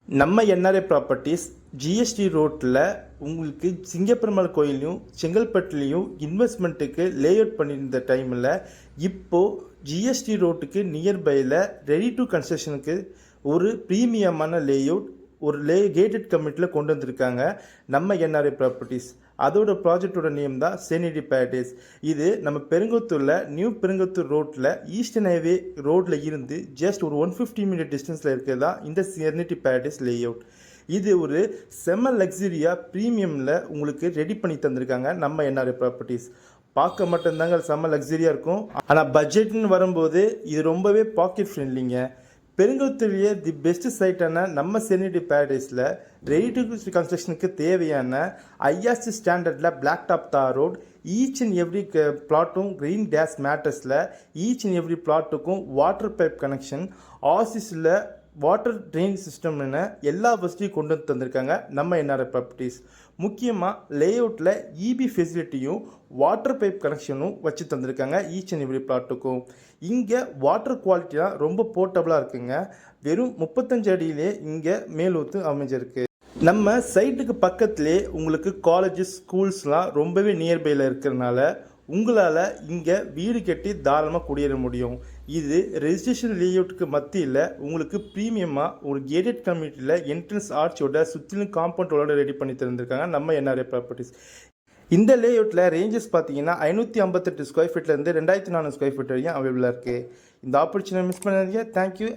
நம்ம NRI properties GST ரோட்டில் உங்களுக்கு சிங்கப்பெருமாள் கோயிலையும் செங்கல்பட்டுலேயும் இன்வெஸ்ட்மெண்ட்டுக்கு லேஅவுட் பண்ணியிருந்த டைமில் இப்போது ஜிஎஸ்டி ரோட்டுக்கு நியர்பையில் ரெடி டு கன்ஸ்ட்ரக்ஷனுக்கு ஒரு ப்ரீமியமான லேஅவுட் ஒரு கேட்டட் கமிட்டியில் கொண்டு வந்திருக்காங்க நம்ம என்ஆர்ஐ ப்ராப்பர்ட்டிஸ். அதோட ப்ராஜெக்டோட நேம் தான் செனிட்டி பேரடைஸ். இது நம்ம பெருங்கத்தூரில் நியூ பெருங்கத்தூர் ரோட்டில் ஈஸ்டர்ன் ஹைவே ரோட்டில் இருந்து ஜஸ்ட் ஒரு 150 மினிட் டிஸ்டன்ஸில் இருக்கிறதா இந்த செனிட்டி பேரடைஸ் லேஅவுட். இது ஒரு செம்ம லக்ஸரியாக ப்ரீமியமில் உங்களுக்கு ரெடி பண்ணி தந்திருக்காங்க நம்ம என்ஆர்ஐ ப்ராப்பர்ட்டிஸ். பார்க்க மட்டும்தாங்க செம்ம லக்ஸரியாக இருக்கும். ஆனால் பட்ஜெட்னு வரும்போது இது ரொம்பவே பாக்கெட் ஃப்ரெண்ட்லிங்க. பெருங்கத்தூர்லேயே தி பெஸ்ட் சைட்டான நம்ம செனிட்டி பேரடைஸில் ரெடி டு கன்ஸ்ட்ரக்ஷனுக்கு தேவையான ஐஆர்சி ஸ்டாண்டர்டில் black top tar road, each and every பிளாட்டும் க்ரீன் கேஸ் மேட்டர்ஸில், ஈச் அண்ட் எவ்ரி பிளாட்டுக்கும் வாட்டர் பைப் கனெக்ஷன், ஆர்சிஸில் வாட்டர் ட்ரெயின் சிஸ்டம்னு எல்லா வசதியும் கொண்டு வந்து தந்திருக்காங்க நம்ம என்ஆர்ஐ ப்ராப்பர்ட்டிஸ். முக்கியமாக லேஅவுட்டில் இபி ஃபெசிலிட்டியும் வாட்டர் பைப் கனெக்ஷனும் வச்சு தந்திருக்காங்க ஈச் அண்ட் எவ்ரி பிளாட்டுக்கும். இங்கே வாட்டர் குவாலிட்டிலாம் ரொம்ப போர்ட்டபுளாக இருக்குங்க. வெறும் 35 அடியிலே இங்கே மேலூத்து அமைஞ்சிருக்கு. நம்ம சைட்டுக்கு பக்கத்துலேயே உங்களுக்கு காலேஜஸ் ஸ்கூல்ஸ்லாம் ரொம்பவே நியர்பையில் இருக்கிறதுனால உங்களால் இங்கே வீடு கட்டி தாராளமாக குடியேற முடியும். இது ரெஜிஸ்ட்ரேஷன் லேஅவுட்டுக்கு மத்தியில் உங்களுக்கு ப்ரீமியமாக ஒரு கேட்டட் கம்யூனிட்டியில் என்ட்ரன்ஸ் ஆர்ச்சோட சுற்றிலும் காம்பவுண்டோட ரெடி பண்ணி தந்திருக்காங்க நம்ம என்ஆர்ஐ ப்ராப்பர்ட்டிஸ். இந்த லேஅவுட்டில் ரேஞ்சஸ் பார்த்தீங்கன்னா 558 ஸ்கொயர் ஃபீட்லேருந்து 2400 ஸ்கொயர் ஃபீட் வரைக்கும் அவைலபிளாக இருக்குது. இந்த ஆப்பர்ச்சுனிட்டி மிஸ் பண்ணாதீங்க. தேங்க்யூ.